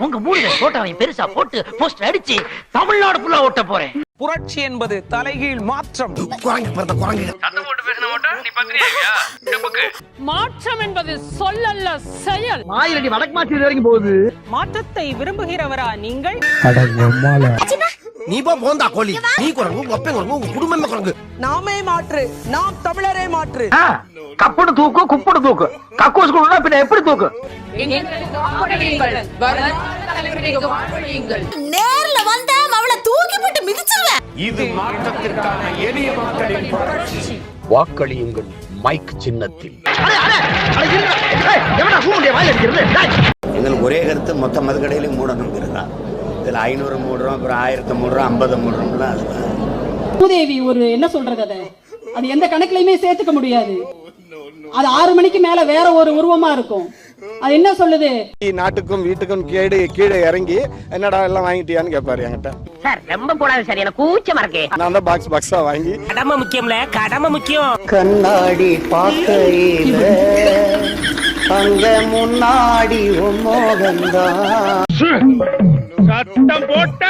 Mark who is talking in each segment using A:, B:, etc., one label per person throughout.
A: உங்க மூணு போட்டோவை பெருசா போட்டு போஸ்டர் அடிச்சு தமிழ்நாடு ஃபுல்லா ஓட்ட போறேன்.
B: புரட்சி என்பது தலைகீழ் மாற்றம்.
C: மாற்றம் என்பது சொல்லல்ல செயல்.
A: ஆயிரடி வடக்கு மாற்றி வரைக்கும் போகுது.
C: மாற்றத்தை விரும்புகிறவரா நீங்கள்?
D: நீ போந்தா கோழி, நீ குரங்கு, ஒப்பை குரங்கு, உங்க குடும்பமே குரங்கு.
B: நாமே மாற்று, நாம் தமிழரே மாற்று.
A: கப்புடு தூக்கு, குப்புடு தூக்கு, கக்கூஸ் குடுனா பின்ன எப்படி தூக்கு?
E: நேர்ல வந்த அவளை தூக்கி போட்டு மிதிச்சிருவேன்.
D: இது மாற்றத்திற்கான எளிய மக்களின் புரட்சி.
F: வாக்களியுங்கள் மைக் சின்னத்தில்.
G: எங்களுக்கு ஒரே கருத்து, மொத்த மதுக்கடையிலையும் மூடணுங்கிறதா. இதில் 500 மூடுறோம், அப்புறம் 1000 மூடுறோம், 50 மூடுறோம்லாம். அதுதான்
H: பூதேவி ஒரு என்ன சொல்றது, அது எந்த கணக்குலயுமே சேர்த்துக்க முடியாது. அது 6 மணிக்கு மேல வேற ஒரு உருவமா இருக்கும். அது என்ன சொல்லுது,
I: நாட்டுக்கும் வீட்டுக்கும் கீழே இறங்கி என்னடா எல்லாம் வாங்கிட்டியான்னு கேட்பாரு என்கிட்ட.
A: சார் ரொம்ப போடாது சார், எனக்கு கூச்சமா இருக்கு.
I: நான் தான் பாக்ஸா வாங்கி.
B: கடமை முக்கியம்ல, கடமை முக்கியம்.
G: கண்ணாடி பார்க்கையில அங்க முன்னாடி மோகந்தான்.
J: சத்தம் போட்ட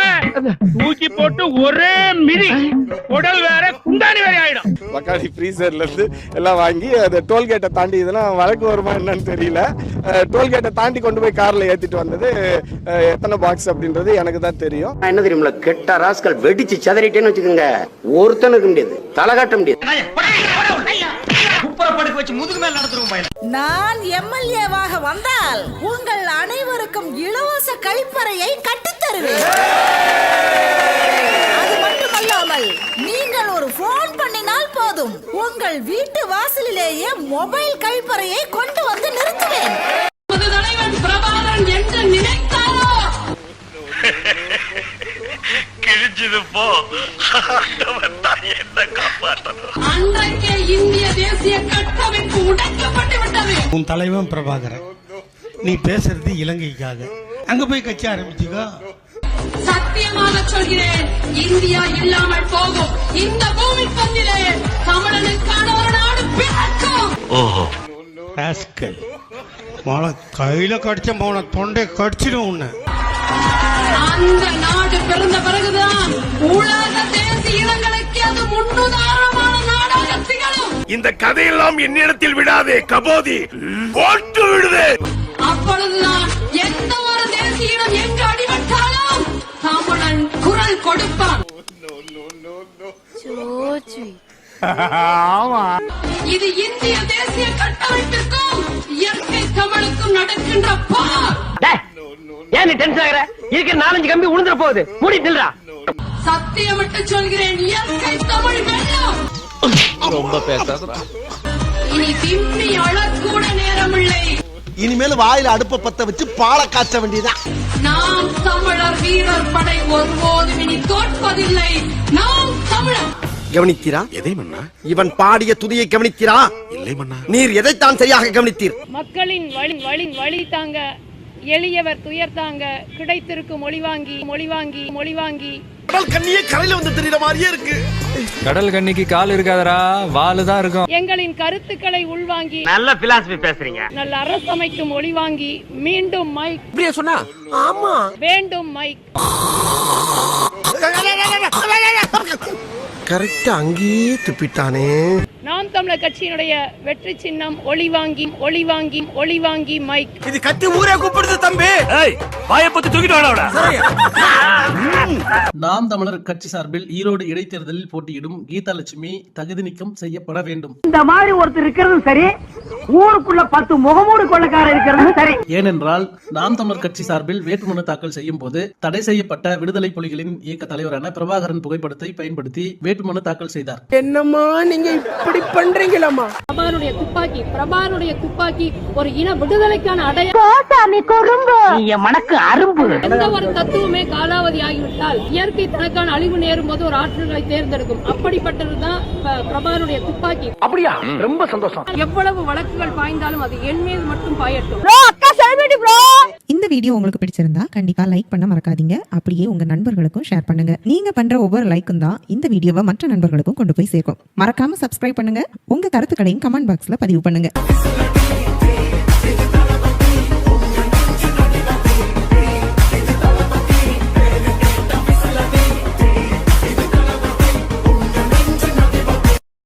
J: தூக்கி போட்டு ஒரே மிதி, உடல் வேற குண்டானி வேற ஆயிடும்.
I: பக்காடி ஃப்ரீசர்ல இருந்து எல்லாம் வாங்கி அதை டோல்கேட்டை தாண்டி, இதெல்லாம் வழக்கு வருமா என்னன்னு தெரியல, டோல்கேட்டை தாண்டி கொண்டு போய் கார்ல ஏத்திட்டு வந்தது. எத்தனை பாக்ஸ் அப்படின்றது எனக்கு தான் தெரியும்.
G: என்ன தெரியுமில்ல, கெட்ட ராஸ்கல் வெடிச்சு சதறிட்டேன்னு வச்சுக்கோங்க, ஒருத்தனுக்கு முடியாது, தலை காட்ட முடியாது.
E: நான் எம்எல்ஏவாக வந்தால் உங்கள் அனைவருக்கும் இலவச கழிப்பறையை கட்டித் தருவேன். அது மட்டுமல்லாமல் நீங்கள் ஒரு போன் பண்ணினால் போதும், உங்கள் வீட்டு வாசலிலேயே மொபைல் கழிப்பறையை கொண்டு வந்து நிறுத்துவேன்.
C: தலைவன் பிரபாகரன் என்று நினைத்தாரோ
J: கிழிஞ்சது போ, என்ன காப்பாற்றணும்.
C: அன்றைக்கே இந்திய தேசிய கட்டமைப்பு உடைக்கப்பட்டு விட்டது.
K: உன் தலைவன் பிரபாகரன், நீ பேசுறது இலங்கைக்காக. அங்க போய் கட்சி ஆரம்பிச்சுக்கோ.
C: சத்தியமாக சொல்கிறேன், இந்தியா இல்லாமல் போகும். இந்த பூமி பந்திலே தமிழனுக்கான ஒரு நாடு பிறக்கும்.
K: ராஸ்கல், கையில கடிச்ச போன தொண்டை கடிச்சிடும் உன்னை.
C: அந்த நாடு பிறந்த பிறகுதான் உலக தேசிய இனங்களுக்கு அது முன்னுதாரணமான நாடாக திகழும்.
J: இந்த கதையெல்லாம் என்னிடத்தில் விடாதே கபோதி, போட்டு விடுதே.
C: அப்பொழுதுதான் எந்த ஒரு தேசிய இனம் எங்கு அடிபட்டாலும் தமிழன் குரல் கொடுப்பான். இது இந்திய தேசிய கட்டமைப்பிற்கும் இயற்கை தமிழுக்கும் நடக்கின்ற போர்.
A: ஏன் நீ டென்ஷன் ஆகுற? இருக்கிற 4-5 கம்பி உழுந்துற போகுது, மூடி நில்றா.
C: சத்தியமிட்டு சொல்கிறேன், இயற்கை தமிழ் வெல்லும்.
F: ரொம்ப பேசாத.
C: இனி திம்மி அழக்கூட நேரமில்லை.
D: இனிமேல் வாயில அடுப்ப பத்த வச்சு பாலை காய்ச்ச வேண்டியதான்.
C: நாம் தமிழர் வீரர் படை ஒருபோதும் இனி தோற்பதில்லை. நாம் தமிழர்.
D: கவனித்தீரா?
F: எதை மன்னா?
D: இவன் பாடிய துதியை கவனித்தீரா?
F: இல்லை மன்னா.
D: நீர் எதைத்தான் சரியாக கவனித்தீர்?
C: மக்களின் வழி தாங்க, எளியவர் துயர் தாங்க, கிடைத்திருக்கும் மொழி வாங்கி
D: கடல் கண்ணியே கரையில வந்து தெரியுற மாதிரியே இருக்கு.
B: கடல் கண்ணிக்கு கால் இருக்காதரா, வாலு தான் இருக்கும்.
C: எங்களின் கருத்துக்களை உள்வாங்கி
A: நல்ல பிலாசபி பேசுறீங்க.
C: நல்ல அரசமைக்கும் மொழி வாங்கி, மீண்டும் மைக்
D: இப்படியே சொன்னா? ஆமா,
C: வேண்டும் மைக்.
D: கரெக்டா அங்கேயே துப்பிட்டானே.
C: நாம் தமிழர் கட்சியினுடைய வெற்றி சின்னம் ஒளி வாங்கி மைக்.
D: இது கத்தி ஊரே கூப்பிடுது தம்பி.
J: வாயை பத்தி தூக்கிட்டு வாடா.
L: நாம் தமிழர் கட்சி சார்பில் ஈரோடு இடைத்தேர்தலில் போட்டியிடும் கீதா லட்சுமி தகுதி நீக்கம் செய்யப்பட வேண்டும்.
A: இந்த மாதிரி ஒருத்தர் இருக்கிறதும் சரி, ஊருக்குள்ள 10 முகமூடு கொள்ளக்காரர் இருக்கிறதும் சரி.
L: ஏனென்றால் நாம் தமிழர் கட்சி சார்பில் வேட்புமனு தாக்கல் செய்யும் போது தடை செய்யப்பட்ட விடுதலை புலிகளின் இயக்க தலைவரான பிரபாகரன் புகைப்படத்தை பயன்படுத்தி வேட்புமனு தாக்கல் செய்தார்.
B: என்னம்மா நீங்க இப்படி பண்றீங்களாமா?
C: பிரபாகரனுடைய துப்பாக்கி ஒரு இன விடுதலைக்கான அடையாளம்.
A: மனக்கு அரும்பு.
C: எந்த ஒரு தத்துவமே காலாவதி ஆகிவிட்டால் இயற்கை தனக்கான அழிவு நேரும் போது ஒரு ஆற்றல்களை தேர்ந்தெடுக்கும். அப்படிப்பட்டதுதான் பிரபாகரனுடைய துப்பாக்கி.
A: அப்படியா? ரொம்ப சந்தோஷம்.
C: எவ்வளவு வழக்குகள் பாய்ந்தாலும் அது என் மீது மட்டும் பாயட்டும்.
E: இந்த வீடியோ உங்களுக்கு பிடிச்சிருந்தா கண்டிப்பா லைக் பண்ண மறக்காதீங்க. அப்படியே உங்க நண்பர்களுக்கும் ஷேர் பண்ணுங்க. நீங்க பண்ற ஒவ்வொரு லைக்கும் தான் இந்த வீடியோவை மற்ற நண்பர்களுக்கும் கொண்டு போய் சேர்க்கும். மறக்காம சப்ஸ்கிரைப் பண்ணுங்க. உங்க கருத்துக்களையும் கமெண்ட் பாக்ஸ்ல பதிவு பண்ணுங்க.